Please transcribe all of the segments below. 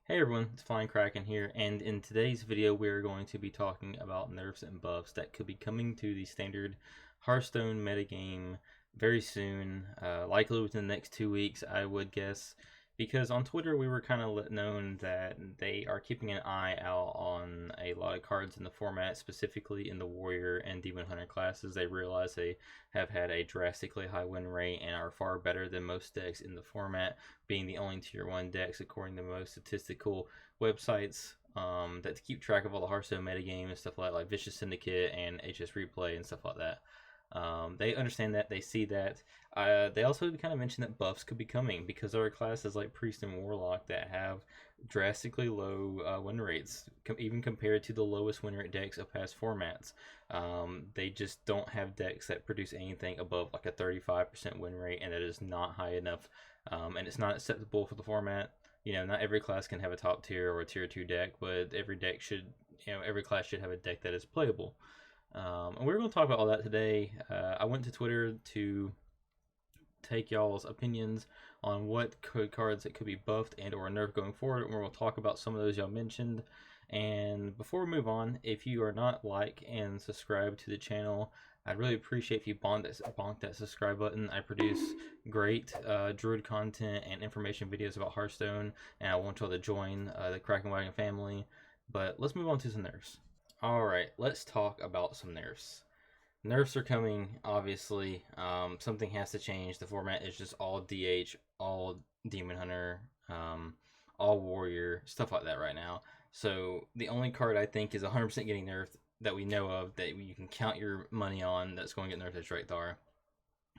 Hey everyone, it's Flying Kraken here, and in today's video we're going to be talking about nerfs and buffs that could be coming to the standard Hearthstone metagame very soon, likely within the next 2 weeks, I would guess, because on Twitter we were kind of known that they are keeping an eye out on a lot of cards in the format, specifically in the Warrior and Demon Hunter classes. They realize they have had a drastically high win rate and are far better than most decks in the format, being the only tier 1 decks according to most statistical websites that keep track of all the Hearthstone metagame and stuff like Vicious Syndicate and HS Replay and stuff like that. They understand that, they see that. They also kind of mentioned that buffs could be coming because there are classes like Priest and Warlock that have drastically low win rates, even compared to the lowest win rate decks of past formats. They just don't have decks that produce anything above like a 35% win rate, and that is not high enough, and it's not acceptable for the format. You know, not every class can have a top tier or a tier 2 deck, but every deck should, every class should have a deck that is playable. And we're going to talk about all that today. I went to Twitter to take y'all's opinions on what cards that could be buffed and or nerfed going forward, and we're going to talk about some of those y'all mentioned. And before we move on, if you are not and subscribed to the channel, I'd really appreciate if you bonk that subscribe button. I produce great Druid content and information videos about Hearthstone, and I want y'all to join the Kraken Wagon family. But let's move on to some nerfs. Alright, let's talk about some nerfs. Nerfs are coming, obviously. Something has to change. The format is just all DH, all Demon Hunter, all Warrior, stuff like that right now. So the only card I think is 100% getting nerfed that we know of, that you can count your money on, that's going to get nerfed, is DREK'THAR.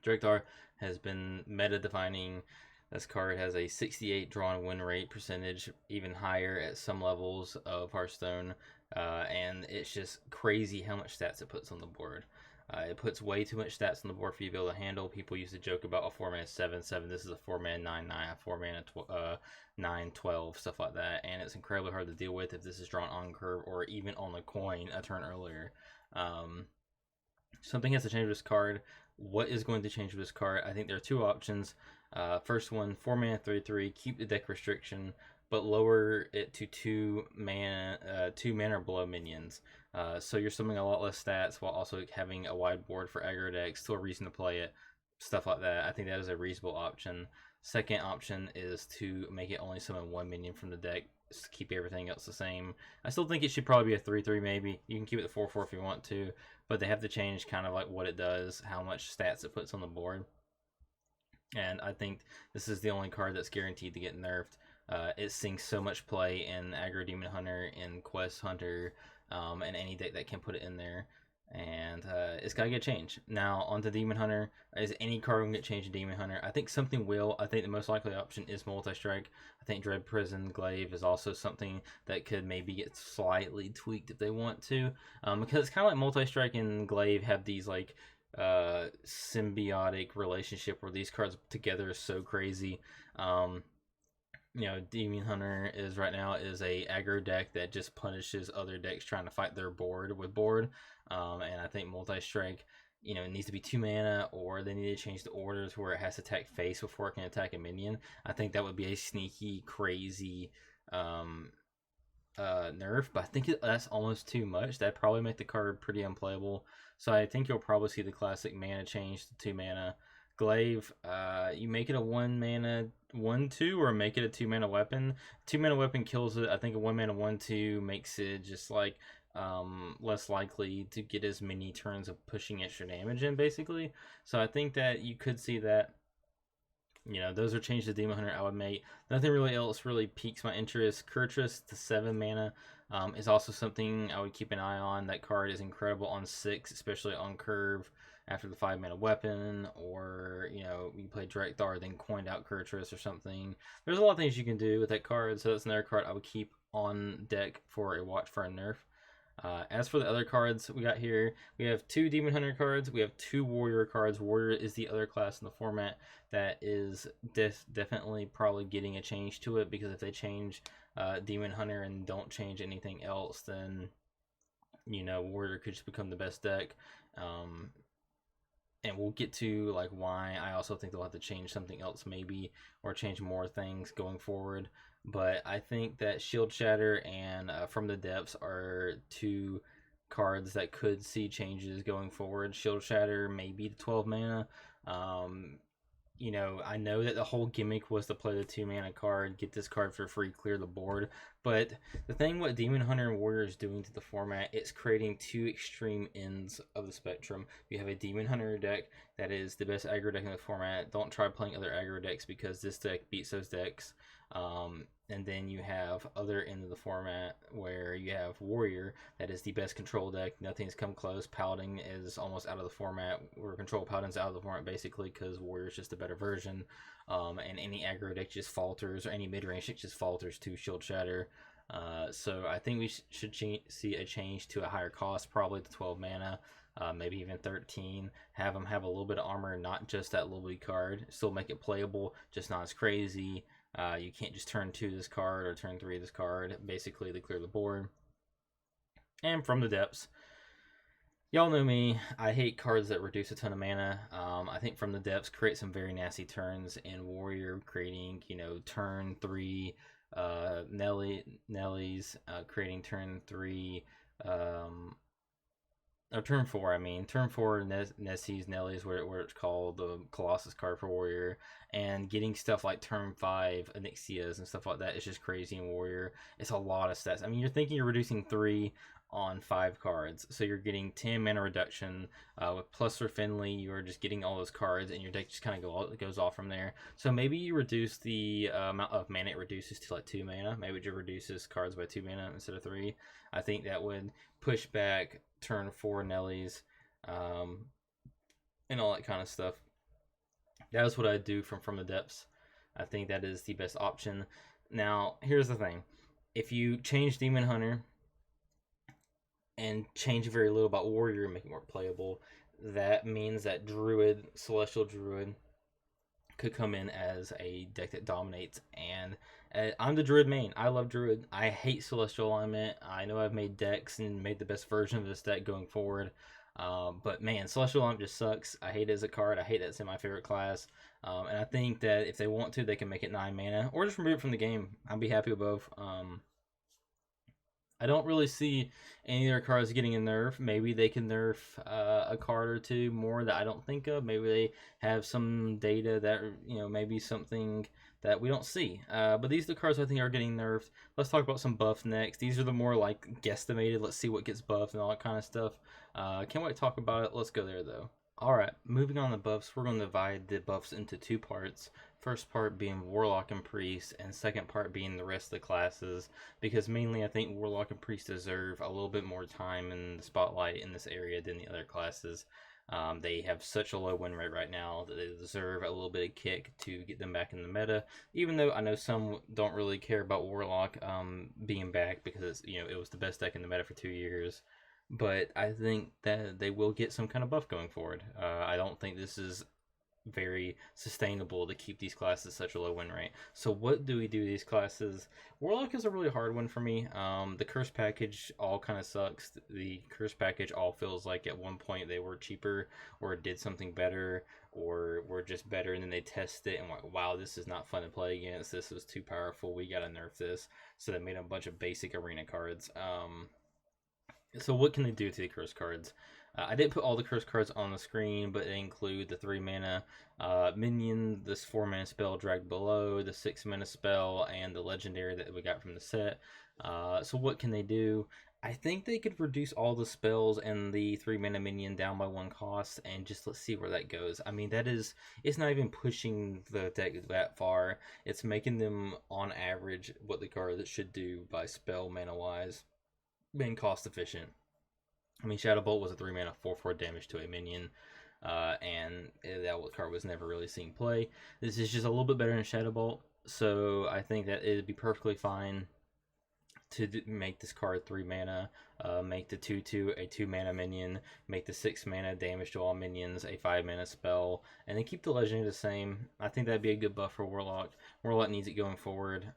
DREK'THAR has been meta defining. This card has a 68 drawn win rate percentage, even higher at some levels of Hearthstone, and it's just crazy how much stats it puts on the board. It puts way too much stats on the board for you to be able to handle. People used to joke about a 4-mana 7/7. This is a 4-mana 9/9, a 4-mana 9/12, stuff like that, and it's incredibly hard to deal with if this is drawn on curve or even on the coin a turn earlier. Something has to change with this card. What is going to change with this card? I think there are two options. First one, 4-mana 3/3, keep the deck restriction, but lower it to 2 mana or below minions. So you're summoning a lot less stats while also having a wide board for aggro decks, still a reason to play it, stuff like that. I think that is a reasonable option. Second option is to make it only summon 1 minion from the deck, just keep everything else the same. I still think it should probably be a 3/3 maybe. You can keep it 4/4 if you want to, but they have to change kind of like what it does, how much stats it puts on the board. And I think this is the only card that's guaranteed to get nerfed. It sinks so much play in Aggro Demon Hunter, in Quest Hunter, and any deck that can put it in there. And it's got to get changed. Now, onto Demon Hunter. Is any card going to get changed in Demon Hunter? I think something will. I think the most likely option is Multi-Strike. I think Dread Prison Glaive is also something that could maybe get slightly tweaked if they want to. Because it's kind of like Multi-Strike and Glaive have these like symbiotic relationship where these cards together is so crazy. Demon Hunter is right now is a aggro deck that just punishes other decks trying to fight their board with board. And I think Multi-Strike, it needs to be 2 mana, or they need to change the orders where it has to attack face before it can attack a minion. I think that would be a sneaky, crazy nerf, but I think that's almost too much. That'd probably make the card pretty unplayable. So I think you'll probably see the classic mana change to 2 mana. Glaive, you make it a 1 mana 1/2 or make it a 2 mana weapon. 2 mana weapon kills it. I think a 1 mana 1/2 makes it just like less likely to get as many turns of pushing extra damage in, basically. So I think that you could see that. Those are changes to Demon Hunter I would make. Nothing really else really piques my interest. Kurtrus to 7 mana is also something I would keep an eye on. That card is incredible on 6, especially on curve after the 5 mana weapon, or you play DREK'THAR then coined out Kurtrus or something. There's a lot of things you can do with that card, so that's another card I would keep on deck for a watch for a nerf. As for the other cards we got here, we have 2 Demon Hunter cards, we have 2 Warrior cards. Warrior is the other class in the format that is definitely probably getting a change to it, because if they change Demon Hunter and don't change anything else, then Warrior could just become the best deck. and we'll get to like why I also think they'll have to change something else maybe, or change more things going forward. But I think that Shield Shatter and From the Depths are two cards that could see changes going forward. Shield Shatter maybe to 12 mana. You know, I know that the whole gimmick was to play the 2 mana card, get this card for free, clear the board. But the thing what Demon Hunter and Warrior is doing to the format, it's creating two extreme ends of the spectrum. You have a Demon Hunter deck that is the best aggro deck in the format. Don't try playing other aggro decks because this deck beats those decks. And then you have other end of the format where you have Warrior that is the best control deck. Nothing's come close. Paladin is almost out of the format, or Control Paladin's out of the format basically because Warrior is just a better version. And any aggro deck just falters, or any mid-range deck just falters to Shield Shatter. So I think we should see a change to a higher cost, probably to 12 mana. Maybe even 13. Have them have a little bit of armor, not just that Lily card. Still make it playable, just not as crazy. You can't just turn 2 this card or turn 3 this card. Basically, they clear the board. And From the Depths. Y'all know me. I hate cards that reduce a ton of mana. I think From the Depths create some very nasty turns in Warrior, creating, you know, turn 3 Nellies, creating turn 3 turn 4, I mean. Turn 4 Nessies, Nellies, where it's called the Colossus card for Warrior. And getting stuff like turn 5 Anixias and stuff like that is just crazy in Warrior. It's a lot of stats. I mean, you're thinking you're reducing 3 on 5 cards. So you're getting 10 mana reduction. With plus for Finley, you're just getting all those cards, and your deck just kind of goes off from there. So maybe you reduce the amount of mana it reduces to like 2 mana. Maybe it reduces cards by 2 mana instead of 3. I think that would push back turn 4 Nellies, and all that kind of stuff. That's what I'd do from the Depths. I think that is the best option. Now, here's the thing. If you change Demon Hunter and change very little about Warrior and make it more playable, that means that Druid, Celestial Druid, could come in as a deck that dominates. And I'm the Druid main. I love Druid. I hate Celestial Alignment. I know I've made decks and made the best version of this deck going forward. But man, Celestial Alignment just sucks. I hate it as a card. I hate that it's in my favorite class. And I think that if they want to, they can make it 9 mana or just remove it from the game. I'd be happy with both. I don't really see any of their cards getting a nerf. Maybe they can nerf a card or two more that I don't think of. Maybe they have some data that, you know, maybe something that we don't see. But these are the cards I think are getting nerfed. Let's talk about some buffs next. These are the more like guesstimated. Let's see what gets buffed and all that kind of stuff. Can't wait to talk about it. Let's go there though. Alright, moving on to buffs, we're going to divide the buffs into 2 parts. First part being Warlock and Priest, and second part being the rest of the classes, because mainly I think Warlock and Priest deserve a little bit more time in the spotlight in this area than the other classes. They have such a low win rate right now that they deserve a little bit of kick to get them back in the meta, even though I know some don't really care about Warlock being back because it's, you know, it was the best deck in the meta for 2 years. But I think that they will get some kind of buff going forward. I don't think this is very sustainable to keep these classes such a low win rate. So what do we do these classes? Warlock is a really hard one for me. The curse package all kind of sucks. The curse package all feels like at one point they were cheaper or did something better or were just better, and then they test it and like, wow, this is not fun to play against. This was too powerful. We gotta nerf this. So they made a bunch of basic arena cards. So what can they do to the curse cards? I didn't put all the curse cards on the screen, but they include the 3 mana minion, this 4 mana spell Dragged Below, the 6 mana spell, and the legendary that we got from the set. So what can they do? I think they could reduce all the spells and the 3 mana minion down by 1 cost, and just let's see where that goes. I mean, it's not even pushing the deck that far. It's making them on average what the card should do by spell mana wise, being cost efficient. I mean, Shadow Bolt was a 3 mana 4/4 damage to a minion, and that card was never really seen play. This is just a little bit better than Shadow Bolt, so I think that it'd be perfectly fine to make this card 3 mana, make the 2/2 a 2 mana minion, make the 6 mana damage to all minions a 5 mana spell, and then keep the legendary the same. I think that'd be a good buff for Warlock. Warlock needs it going forward,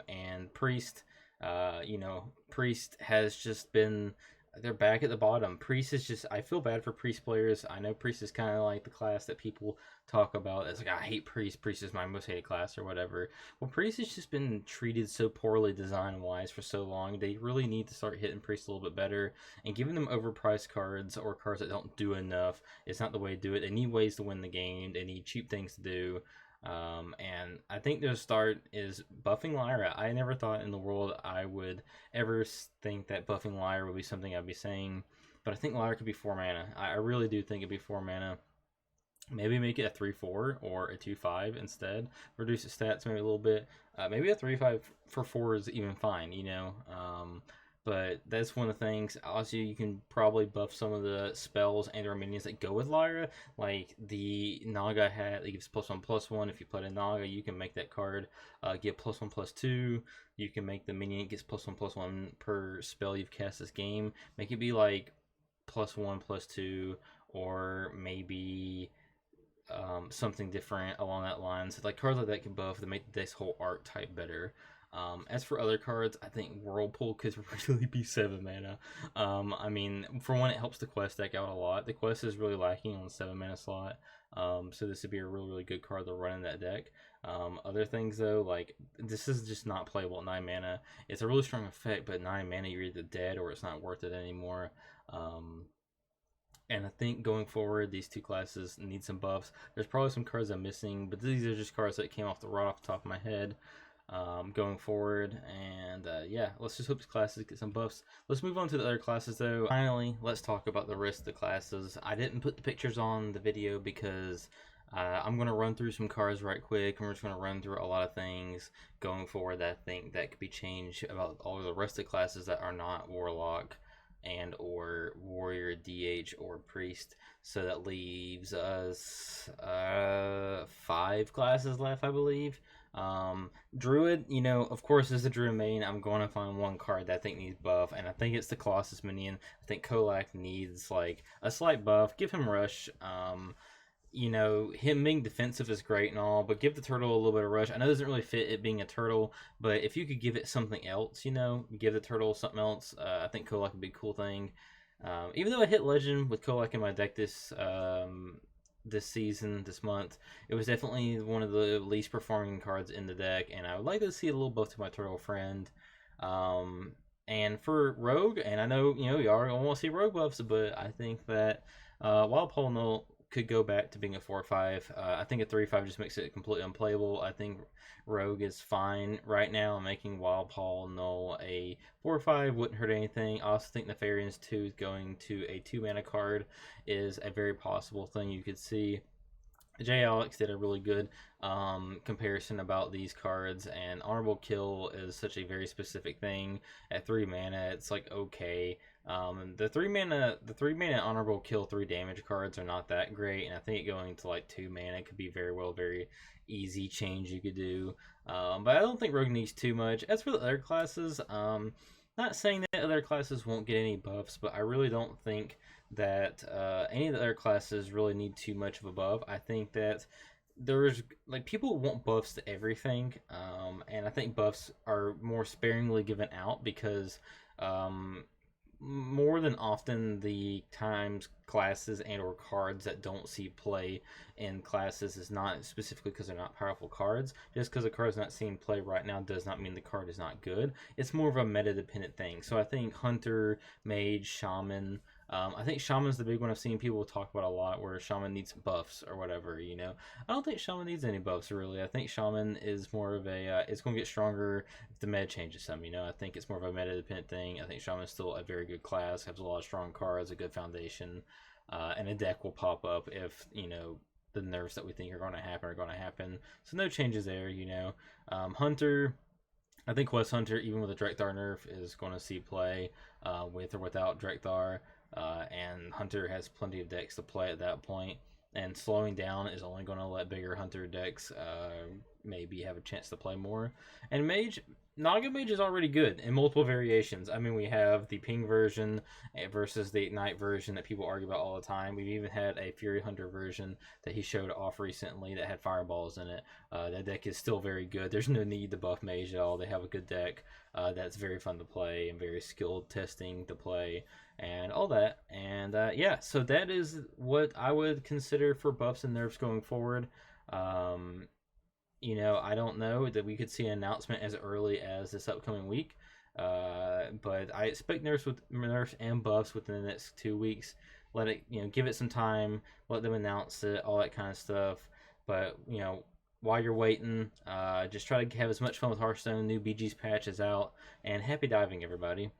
and Priest. You know, Priest has just been they're back at the bottom. Priest is just, I feel bad for Priest players. I know Priest is kind of like the class that people talk about. It's like, I hate Priest. Priest is my most hated class or whatever. Well, Priest has just been treated so poorly design-wise for so long. They really need to start hitting Priest a little bit better, and giving them overpriced cards or cards that don't do enough is not the way to do it. They need ways to win the game. They need cheap things to do. And I think their start is buffing Lyra. I never thought in the world I would ever think that buffing Lyra would be something I'd be saying, but I think Lyra could be 4 mana. I really do think it'd be 4 mana. Maybe make it a 3/4 or a 2/5 instead. Reduce the stats maybe a little bit. Maybe a 3/5 for 4 is even fine, you know. But that's one of the things. Also, you can probably buff some of the spells and or minions that go with Lyra. Like the Naga hat that gives +1/+1. If you play a Naga, you can make that card get +1/+2. You can make the minion gets +1/+1 per spell you've cast this game. Make it be like +1/+2, or maybe something different along that line. So like cards like that can buff to make this whole art type better. As for other cards, I think Whirlpool could really be 7 mana. I mean, for one, it helps the quest deck out a lot. The quest is really lacking on the 7 mana slot, so this would be a really good card to run in that deck. Other things though, like this is just not playable at 9 mana. It's a really strong effect, but 9 mana you're either dead or it's not worth it anymore. And I think going forward, these two classes need some buffs. There's probably some cards I'm missing, but these are just cards that came off the top of my head. Going forward, and yeah, let's just hope these classes get some buffs. Let's move on to the other classes though. Finally, let's talk about the rest of the classes. I didn't put the pictures on the video because I'm going to run through some cards right quick, and we're just going to run through a lot of things going forward that I think that could be changed about all of the rest of the classes that are not Warlock and or Warrior, DH, or Priest. So that leaves us 5 classes left, I believe. Druid, you know, of course, as a Druid main, I'm going to find one card that I think needs buff, and I think it's the Colossus minion. I think Kolak needs like a slight buff. Give him Rush. You know, him being defensive is great and all, but give the turtle a little bit of rush. I know it doesn't really fit it being a turtle, but if you could give it something else, you know, give the turtle something else, I think Kolak would be a cool thing. Even though I hit Legend with Kolak in my deck this season, this month, it was definitely one of the least performing cards in the deck, and I would like to see a little buff to my turtle friend. And for Rogue, and I know, you know, y'all want to see Rogue buffs, but I think that Wild Paul Null could go back to being a 4/5. I think a 3/5 just makes it completely unplayable. I think Rogue is fine right now. Making Wild Paul Null a 4/5 wouldn't hurt anything. I also think Nefarian's 2 going to a 2 mana card is a very possible thing you could see. J. Alex did a really good comparison about these cards, and Honorable Kill is such a very specific thing. At 3 mana, it's like okay. The 3 mana Honorable Kill 3 damage cards are not that great, and I think going to like 2 mana could be very easy change you could do. But I don't think Rogue needs too much. As for the other classes, not saying that other classes won't get any buffs, but I really don't think that any of the other classes really need too much of a buff. I think that there's like people want buffs to everything, and I think buffs are more sparingly given out because more than often the times classes and or cards that don't see play in classes is not specifically because they're not powerful cards. Just because a card is not seeing play right now does not mean the card is not good. It's more of a meta dependent thing. So I think Hunter, Mage, Shaman, I think Shaman's the big one I've seen people talk about a lot, where Shaman needs buffs or whatever, you know. I don't think Shaman needs any buffs, really. I think Shaman is more of a, it's going to get stronger if the meta changes some, you know. I think it's more of a meta-dependent thing. I think Shaman's still a very good class, has a lot of strong cards, a good foundation, and a deck will pop up if, you know, the nerfs that we think are going to happen. So no changes there, you know. Hunter, I think Quest Hunter, even with a DREK'THAR nerf, is going to see play with or without DREK'THAR. And Hunter has plenty of decks to play at that point, and slowing down is only going to let bigger Hunter decks maybe have a chance to play more. And Mage, Naga Mage is already good in multiple variations. I mean, we have the ping version versus the ignite version that people argue about all the time. We've even had a Fury Hunter version that he showed off recently that had fireballs in it. That deck is still very good. There's no need to buff Mage at all. They have a good deck that's very fun to play and very skilled testing to play and all that. And yeah, so that is what I would consider for buffs and nerfs going forward. I don't know that we could see an announcement as early as this upcoming week, but I expect nerfs and buffs within the next 2 weeks. Let it, give it some time, let them announce it, all that kind of stuff. But while you're waiting, just try to have as much fun with Hearthstone. New BG's patch is out, and happy diving, everybody.